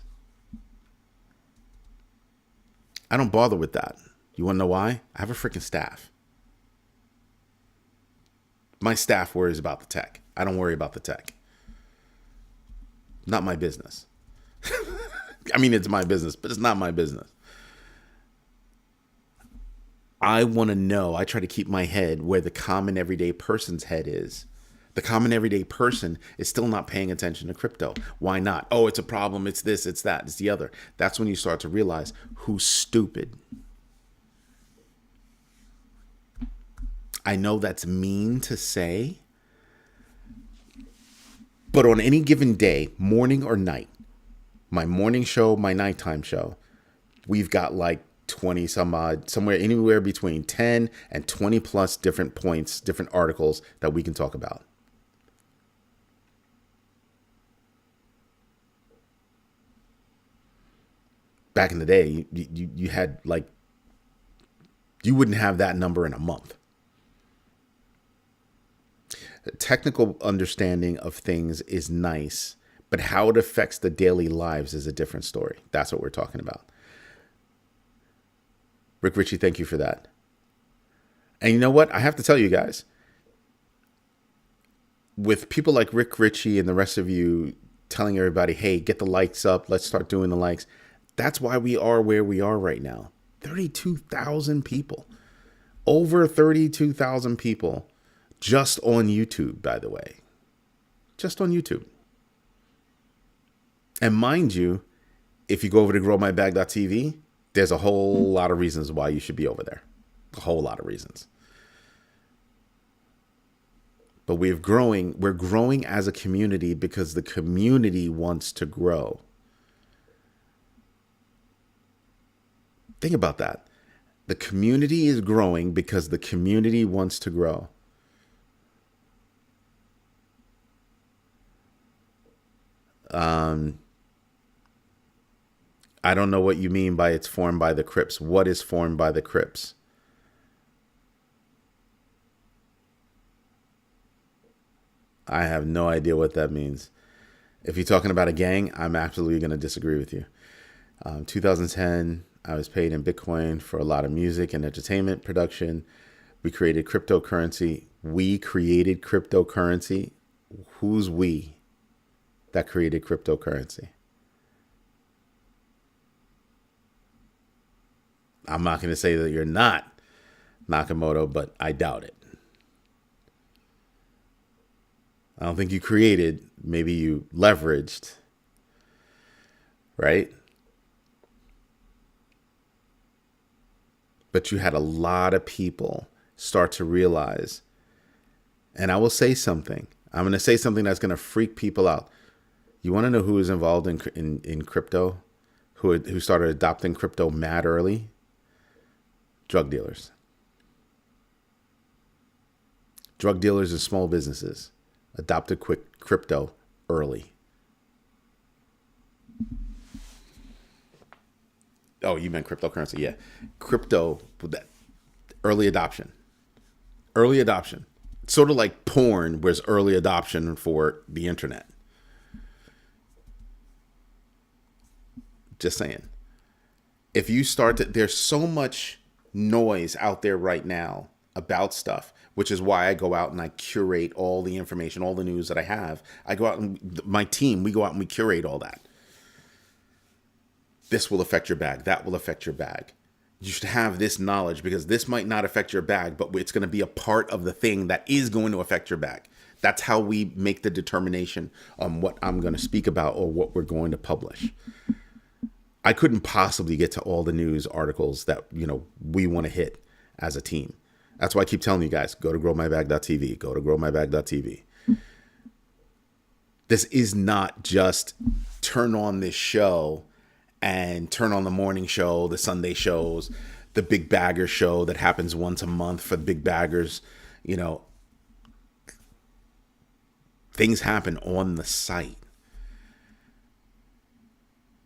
I don't bother with that. You want to know why? I have a freaking staff. My staff worries about the tech. I don't worry about the tech. Not my business. I mean, it's my business, but it's not my business. I want to know. I try to keep my head where the common everyday person's head is. The common everyday person is still not paying attention to crypto. Why not? Oh, it's a problem. It's this, it's that, it's the other. That's when you start to realize who's stupid. I know that's mean to say, but on any given day, morning or night, my morning show, my nighttime show, we've got like 20 some odd, somewhere anywhere between 10 and 20 plus different points, different articles that we can talk about. Back in the day, you had like, you wouldn't have that number in a month. Technical understanding of things is nice, but how it affects the daily lives is a different story. That's what we're talking about. Rick Ritchie, thank you for that. And you know what? I have to tell you guys, with people like Rick Ritchie and the rest of you telling everybody, hey, get the likes up, let's start doing the likes. That's why we are where we are right now. 32,000 people. Over 32,000 people. Just on YouTube, by the way. Just on YouTube. And mind you, if you go over to growmybag.tv, there's a whole lot of reasons why you should be over there. A whole lot of reasons. But we're growing as a community because the community wants to grow. Think about that. The community is growing because the community wants to grow. I don't know what you mean by it's formed by the Crips. What is formed by the Crips? I have no idea what that means. If you're talking about a gang, I'm absolutely going to disagree with you. 2010, I was paid in Bitcoin for a lot of music and entertainment production. We created cryptocurrency. We created cryptocurrency. Who's we that created cryptocurrency? I'm not going to say that you're not Nakamoto, but I doubt it. I don't think you created, maybe you leveraged, right? But you had a lot of people start to realize, and I will say something. I'm going to say something that's going to freak people out. You want to know who is involved in crypto, who started adopting crypto mad early? Drug dealers. Drug dealers and small businesses adopted crypto early. Oh, you meant cryptocurrency. Yeah. Crypto, early adoption. Early adoption. Sort of like porn was early adoption for the internet. Just saying. If you start to, there's so much noise out there right now about stuff, which is why I go out and I curate all the information, all the news that I have. I go out and my team, we go out and we curate all that. This will affect your bag. That will affect your bag. You should have this knowledge because this might not affect your bag, but it's going to be a part of the thing that is going to affect your bag. That's how we make the determination on what I'm going to speak about or what we're going to publish. I couldn't possibly get to all the news articles that, we want to hit as a team. That's why I keep telling you guys, go to growmybag.tv, go to growmybag.tv. This is not just turn on this show and turn on the morning show, the Sunday shows, the Big Bagger show that happens once a month for the Big Baggers. Things happen on the site.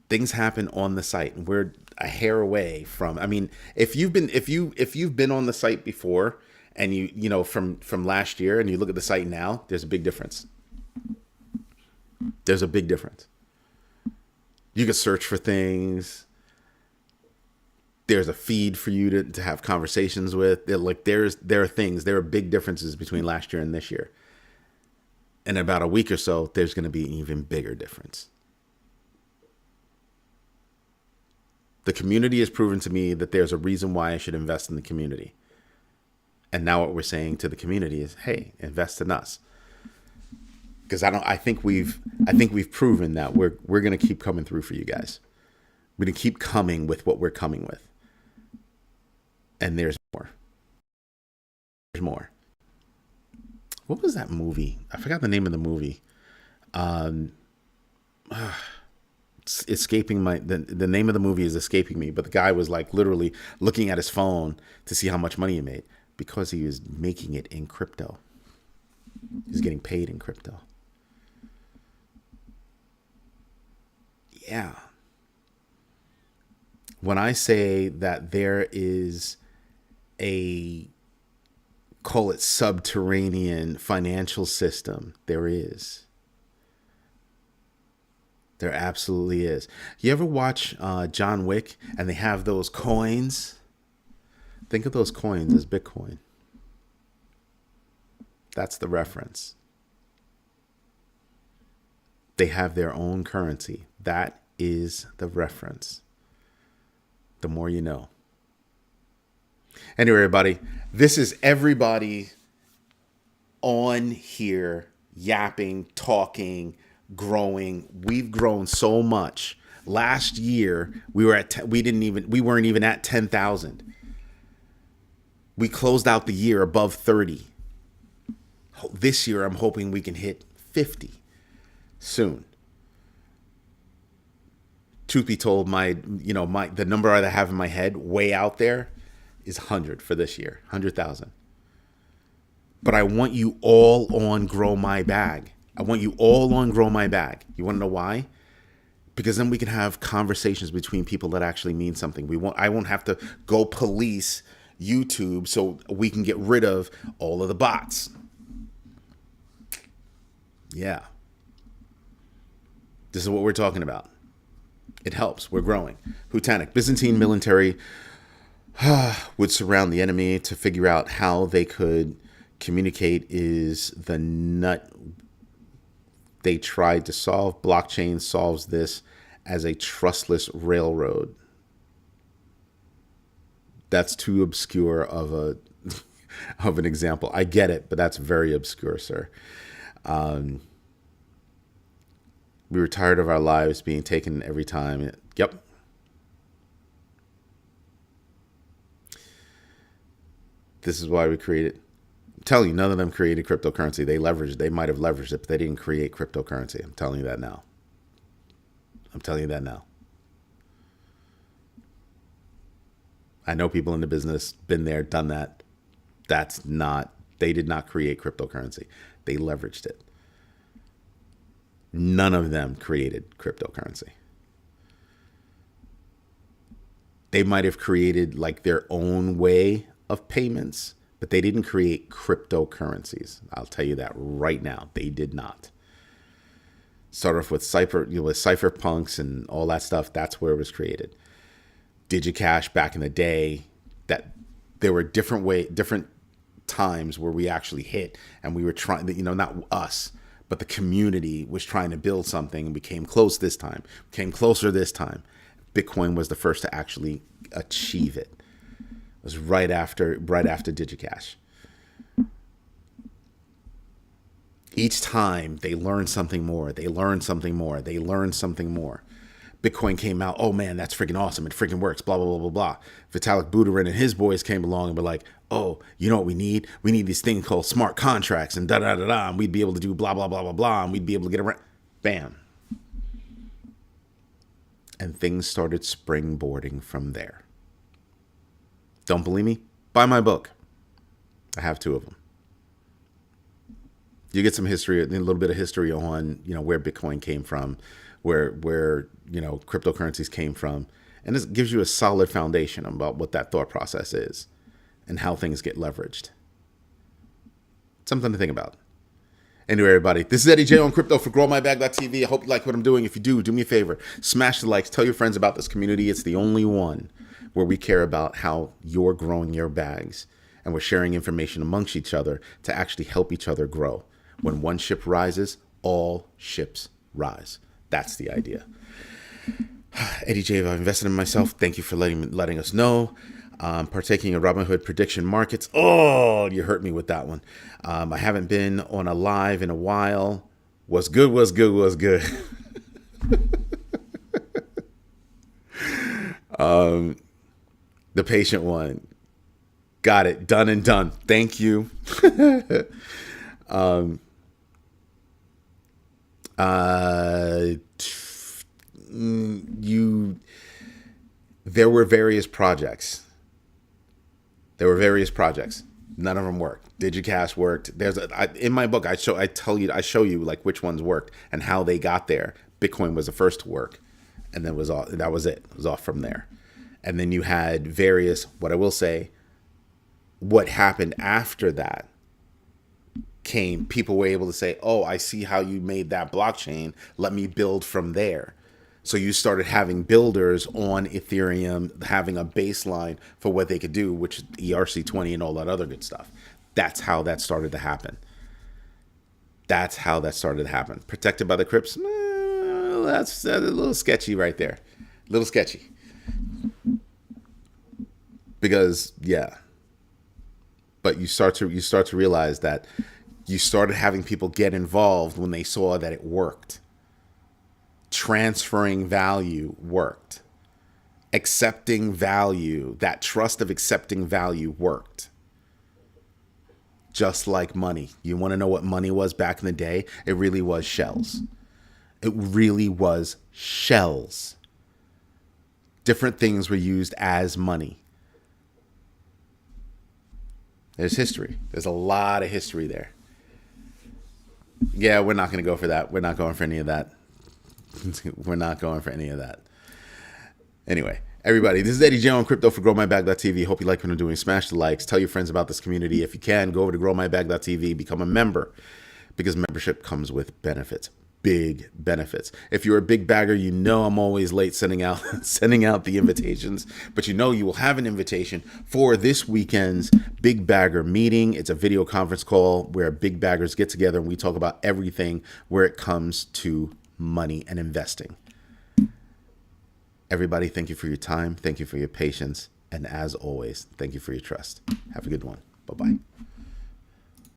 Things happen on the site, and we're a hair away from. I mean, if you've been on the site before, and from last year, and you look at the site now, there's a big difference. There's a big difference. You can search for things. There's a feed for you to have conversations with. There are big differences between last year and this year. And in about a week or so, there's going to be an even bigger difference. The community has proven to me that there's a reason why I should invest in the community. And now what we're saying to the community is, hey, invest in us. Because I think we've proven that we're going to keep coming through for you guys. We're going to keep coming with what we're coming with. And there's more. There's more. What was that movie? I forgot the name of the movie. It's escaping the name of the movie is escaping me, but the guy was like literally looking at his phone to see how much money he made because he was making it in crypto. He's getting paid in crypto. Yeah. When I say that there is a, call it subterranean financial system, there is. There absolutely is. You ever watch John Wick and they have those coins? Think of those coins as Bitcoin. That's the reference. They have their own currency. That is the reference. The more you know. Anyway, everybody, this is everybody on here yapping, talking, growing. We've grown so much. Last year, we weren't even at 10,000. We closed out the year above 30. This year, I'm hoping we can hit 50 soon. Truth be told, the number I have in my head way out there is 100 for this year, 100,000. But I want you all on Grow My Bag. I want you all on Grow My Bag. You want to know why? Because then we can have conversations between people that actually mean something. I won't have to go police YouTube so we can get rid of all of the bots. Yeah. This is what we're talking about. It helps. We're growing. Hutanic. Byzantine military would surround the enemy to figure out how they could communicate is the nut they tried to solve. Blockchain solves this as a trustless railroad. That's too obscure of an example. I get it, but that's very obscure, sir. We were tired of our lives being taken every time. Yep. This is why we created. I'm telling you, none of them created cryptocurrency. They might have leveraged it, but they didn't create cryptocurrency. I'm telling you that now. I know people in the business, been there, done that. They did not create cryptocurrency. They leveraged it. None of them created cryptocurrency. They might have created like their own way of payments, but they didn't create cryptocurrencies. I'll tell you that right now. They did not. Start off with cypherpunks and all that stuff. That's where it was created. DigiCash back in the day, that there were different times where we actually hit, and we were trying, not us, but the community was trying to build something, and we came close this time, came closer this time. Bitcoin was the first to actually achieve it. It was right after DigiCash. Each time they learned something more, they learned something more, they learned something more. Bitcoin came out, oh man, that's freaking awesome, it freaking works, blah, blah, blah, blah, blah. Vitalik Buterin and his boys came along and were like, oh, you know what we need? We need this thing called smart contracts and da-da-da-da, and we'd be able to do blah, blah, blah, blah, blah, and we'd be able to get around. Bam. And things started springboarding from there. Don't believe me? Buy my book. I have 2 of them. You get some history, a little bit of history on, where Bitcoin came from, where cryptocurrencies came from. And this gives you a solid foundation about what that thought process is and how things get leveraged. Something to think about. Anyway, everybody, this is Eddie J on Crypto for GrowMyBag.tv. I hope you like what I'm doing. If you do me a favor, smash the likes, tell your friends about this community. It's the only one where we care about how you're growing your bags, and we're sharing information amongst each other to actually help each other grow. When one ship rises, all ships rise. That's the idea. Eddie J, I've invested in myself. Thank you for letting us know. Partaking in Robinhood prediction markets. Oh, you hurt me with that one. I haven't been on a live in a while. What's good, what's good, what's good. The patient one. Got it. Done and done. Thank you. There were various projects. None of them worked. DigiCash worked. In my book, I show you like which ones worked and how they got there. Bitcoin was the first to work, and then that was it. It was off from there. And then you had various, what I will say, what happened after that came, people were able to say, oh, I see how you made that blockchain. Let me build from there. So you started having builders on Ethereum, having a baseline for what they could do, which is ERC20 and all that other good stuff. That's how that started to happen. Protected by the Crips? That's a little sketchy right there. A little sketchy. Because, yeah. But you start to realize that you started having people get involved when they saw that it worked. Transferring value worked. Accepting value, that trust of accepting value worked. Just like money. You want to know what money was back in the day? It really was shells. It really was shells. Different things were used as money. There's history. There's a lot of history there. Yeah, we're not going to go for that. We're not going for any of that. Anyway, everybody, this is Eddie J on Crypto for GrowMyBag.tv. Hope you like what I'm doing. Smash the likes. Tell your friends about this community. If you can, go over to GrowMyBag.tv. Become a member, because membership comes with benefits. Big benefits. If you're a big bagger, you know I'm always late sending out the invitations, but you know you will have an invitation for this weekend's Big Bagger meeting. It's a video conference call where big baggers get together and we talk about everything where it comes to money and investing. Everybody, thank you for your time. Thank you for your patience. And as always, thank you for your trust. Have a good one. Bye-bye.